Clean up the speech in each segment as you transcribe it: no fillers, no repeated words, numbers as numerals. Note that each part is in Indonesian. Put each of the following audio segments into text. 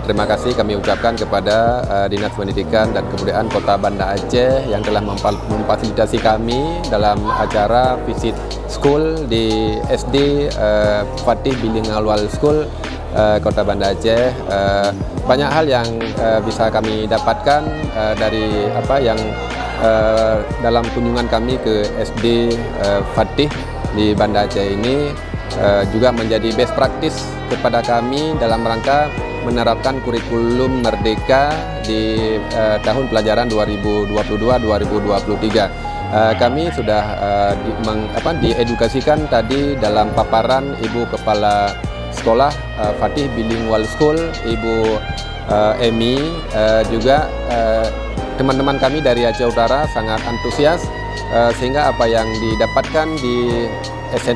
Terima kasih kami ucapkan kepada Dinas Pendidikan dan Kebudayaan Kota Banda Aceh yang telah memfasilitasi kami dalam acara visit school di SD Fatih Bilingual School Kota Banda Aceh. Banyak hal yang bisa kami dapatkan dari dalam kunjungan kami ke SD Fatih di Banda Aceh ini, juga menjadi best practice kepada kami dalam rangka menerapkan kurikulum Merdeka di tahun pelajaran 2022-2023. Kami sudah diedukasikan tadi dalam paparan Ibu Kepala Sekolah Fatih Bilingual School, Ibu Emi, juga teman-teman kami dari Aceh Utara sangat antusias, sehingga apa yang didapatkan di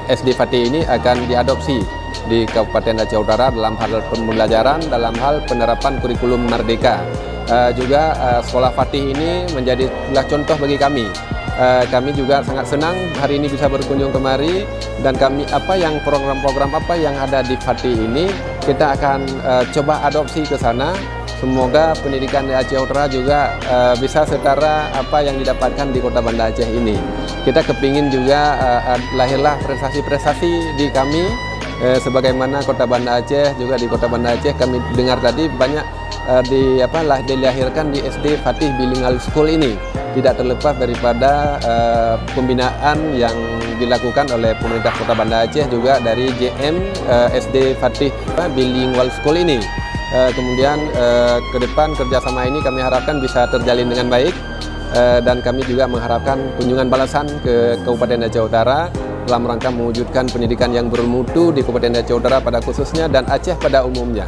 SD Fatih ini akan diadopsi di Kabupaten Aceh Utara dalam hal pembelajaran, dalam hal penerapan kurikulum Merdeka. Juga Sekolah Fatih ini menjadi contoh bagi kami. Kami juga sangat senang hari ini bisa berkunjung kemari, dan kami program-program apa yang ada di Fatih ini kita akan coba adopsi ke sana. Semoga pendidikan di Aceh Utara juga bisa setara apa yang didapatkan di Kota Banda Aceh ini. Kita kepingin juga lahirlah prestasi-prestasi di kami, sebagaimana Kota Banda Aceh. Juga di Kota Banda Aceh kami dengar tadi banyak dilahirkan di SD Fatih Bilingual School ini. Tidak terlepas daripada pembinaan yang dilakukan oleh pemerintah Kota Banda Aceh, juga dari JM SD Fatih Bilingual School ini. Kemudian ke depan kerjasama ini kami harapkan bisa terjalin dengan baik, dan kami juga mengharapkan kunjungan balasan ke Kabupaten Aceh Utara dalam rangka mewujudkan pendidikan yang bermutu di Kabupaten Aceh Utara pada khususnya dan Aceh pada umumnya.